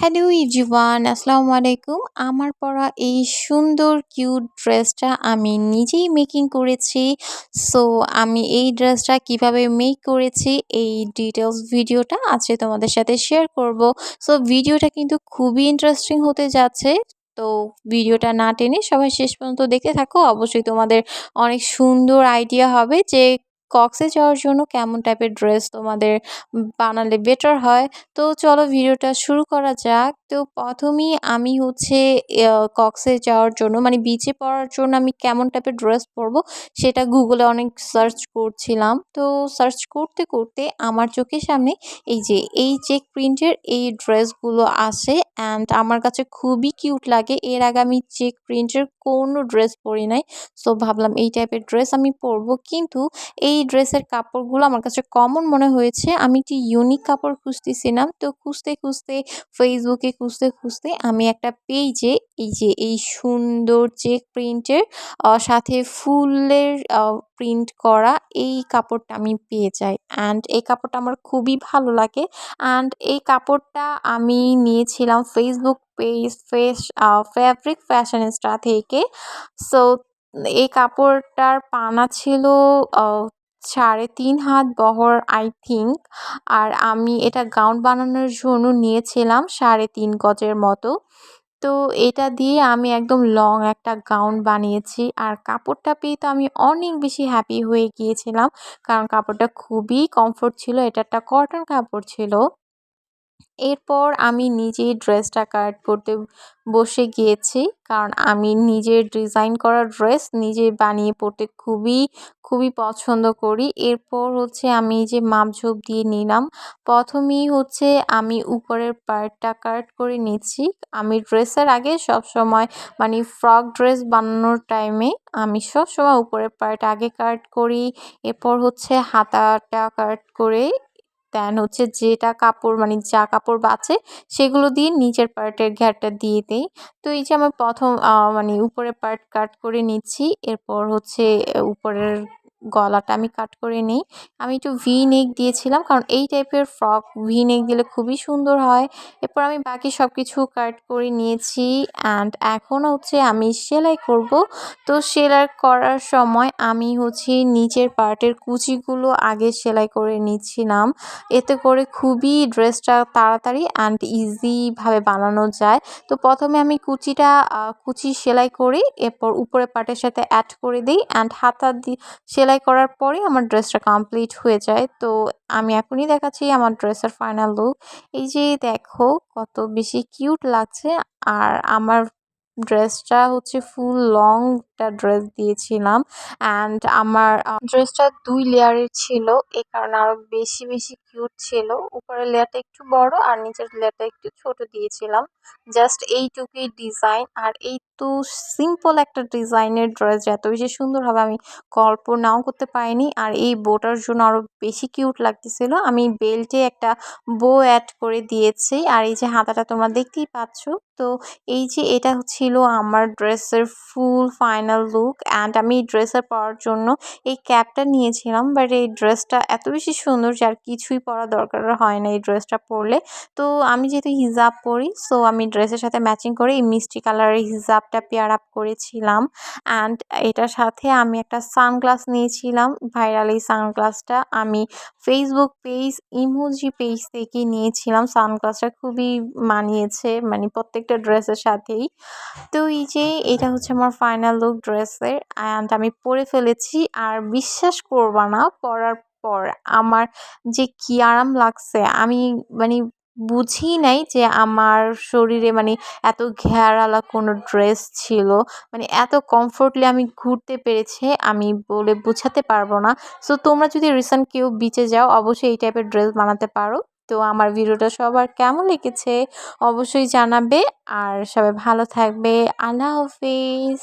Hello everyone, আসসালামু আলাইকুম। আমার পরা এই সুন্দর কিউট ড্রেসটা আমি নিজেই মেকিং করেছি। সো আমি এই ড্রেসটা কিভাবে মেক করেছি এই ডিটেইলস ভিডিওটা আজকে তোমাদের সাথে শেয়ার করব। সো ভিডিওটা কিন্তু খুবই ইন্টারেস্টিং হতে যাচ্ছে। তো ভিডিওটা না টেনে সবাই শেষ পর্যন্ত দেখতে থাকো। অবশ্যই তোমাদের অনেক সুন্দর আইডিয়া হবে যে কক্সে যাওয়ার জন্য কেমন টাইপের ড্রেস তোমাদের বানালে বেটার হয়। তো চলো ভিডিওটা শুরু করা যাক। তো প্রথমেই আমি হচ্ছে কক্সে যাওয়ার জন্য মানে বিচে পড়ার জন্য আমি কেমন টাইপের ড্রেস পরবো সেটা গুগলে অনেক সার্চ করছিলাম। তো সার্চ করতে করতে আমার চোখের সামনে এই চেক প্রিন্টের এই ড্রেসগুলো আসে অ্যান্ড আমার কাছে খুবই কিউট লাগে। এর আগে আমি চেক প্রিন্টের কোনো ড্রেস পরি নাই। সো ভাবলাম এই টাইপের ড্রেস আমি পরবো, কিন্তু এই ড্রেসের কাপড়গুলো আমার কাছে কমন মনে হয়েছে। আমি একটি ইউনিক কাপড় খুঁজতেছিলাম। তো খুঁজতে ফেসবুকে খুঁজতে আমি একটা পেজে এই সুন্দর চেক প্রিন্টের সাথে ফুলের প্রিন্ট করা এই কাপড়টা আমি পেয়ে যাই অ্যান্ড এই কাপড়টা আমার খুবই ভালো লাগে। অ্যান্ড এই কাপড়টা আমি নিয়েছিলাম ফেসবুক পেজ ফ্যাব্রিক ফ্যাশনিস্টা থেকে। সো এই কাপড়টার পানা ছিল ৩.৫ হাত বহর আই থিংক। আর আমি এটা গাউন বানানোর জন্য নিয়েছিলাম ৩.৫ গজের মতো। তো এটা দিয়ে আমি একদম লং একটা গাউন বানিয়েছি। আর কাপড়টা পেয়ে তো আমি অনেক বেশি হ্যাপি হয়ে গিয়েছিলাম, কারণ কাপড়টা খুবই কমফোর্ট ছিল। এটা একটা কটন কাপড় ছিল। এরপর আমি নিজেই ড্রেসটা কাট করতে বসে গিয়েছি, কারণ আমি নিজের ডিজাইন করা ড্রেস নিজে বানিয়ে পরতে খুবই পছন্দ করি। এরপর হচ্ছে আমি এই যে মাপঝোপ দিয়ে নিলাম। প্রথমেই হচ্ছে আমি উপরের পার্টটা কাট করে নিচ্ছি। আমি ড্রেসের আগে সবসময় মানে ফ্রক ড্রেস বানানোর টাইমে আমি সবসময় উপরের পার্ট আগে কাট করি। এরপর হচ্ছে হাতাটা কাট করে দেন হচ্ছে যেটা কাপড় মানে যা কাপড় বাঁচে সেগুলো দিয়ে নিচের পার্টের ঘেরটা দিয়ে দেই। তো এই যে আমার প্রথম মানে উপরের পার্ট কাট করে নিচ্ছি। এরপর হচ্ছে উপরের গলাটা আমি কাট করে নিই। আমি একটু ভি নেক দিয়েছিলাম, কারণ এই টাইপের ফ্রক ভি নেক দিলে খুবই সুন্দর হয়। এরপর আমি বাকি সব কিছু কাট করে নিয়েছি অ্যান্ড এখন হচ্ছে আমি সেলাই করব। তো সেলাই করার সময় আমি হচ্ছে নিচের পার্টের কুচিগুলো আগে সেলাই করে নিচ্ছিলাম। এতে করে খুবই ড্রেসটা তাড়াতাড়ি অ্যান্ড ইজিভাবে বানানো যায়। তো প্রথমে আমি কুচি সেলাই করি, এরপর উপরের পার্টের সাথে অ্যাড করে দিই অ্যান্ড হাতা সেলাই করার পরেই আমার ড্রেসটা কমপ্লিট হয়ে যায়। তো আমি এখনই দেখাচ্ছি আমার ড্রেসের ফাইনাল লুক। এই যে দেখো কত বেশি কিউট লাগছে। আর আমার ড্রেসটা হচ্ছে ফুল লং একটা ড্রেস দিয়েছিলাম অ্যান্ড আমার ড্রেসটা ২ লেয়ারের ছিল। এই কারণে আরো বেশি কিউট ছিল। উপরের লেয়ারটা একটু বড় আর নিচের লেয়ারটা একটু ছোট দিয়েছিলাম। জাস্ট এইটুকুই ডিজাইন। আর এই তো সিম্পল একটা ডিজাইনের ড্রেস যে এত বেশি সুন্দর হবে আমি কল্পনাও করতে পারিনি। আর এই বউটার জন্য আরো বেশি কিউট লাগতেছিল। আমি বেল্টে একটা বো অ্যাড করে দিয়েছি। আর এই যে হাতাটা তোমরা দেখতেই পাচ্ছ। তো এই যে এটা ছিল আমার ড্রেসের ফুল ফাইনাল লুক অ্যান্ড আমি এই ড্রেসের পরার জন্য এই ক্যাপটা নিয়েছিলাম, বাট এই ড্রেসটা এত বেশি সুন্দর যে আর কিছুই পরা দরকার হয় না এই ড্রেসটা পরলে। তো আমি যেহেতু হিজাব পরি, সো আমি ড্রেসের সাথে ম্যাচিং করে এই মিষ্টি কালারের হিজাবটা পেয়ার আপ করেছিলাম অ্যান্ড এটার সাথে আমি একটা সানগ্লাস নিয়েছিলাম। ভাইরাল এই সানগ্লাসটা আমি ফেসবুক পেজ ইমোজি পেজ থেকে নিয়েছিলাম। সানগ্লাসটা খুবই মানিয়েছে মানে প্রত্যেকটা ড্রেসের সাথেই। তো এই যে এটা হচ্ছে আমার ফাইনাল লুক ড্রেসের অ্যান্ড আমি পরে ফেলেছি। আর বিশ্বাস করবা না, পরার পর আমার যে কি আরাম লাগছে আমি মানে বুঝি নাই যে আমার শরীরে মানে এত ঘেরালা কোনো ড্রেস ছিল। মানে এত কমফোর্টলি আমি ঘুরতে পেরেছি আমি বলে বোঝাতে পারবো না। সো তোমরা যদি রিসেন্ট কেউ বিচে যাও অবশ্যই এই টাইপের ড্রেস বানাতে পারো। তো আমার ভিডিওটা সবার কেমন লেগেছে অবশ্যই জানাবে। আর সবাই ভালো থাকবে। আল্লাহ হাফিজ।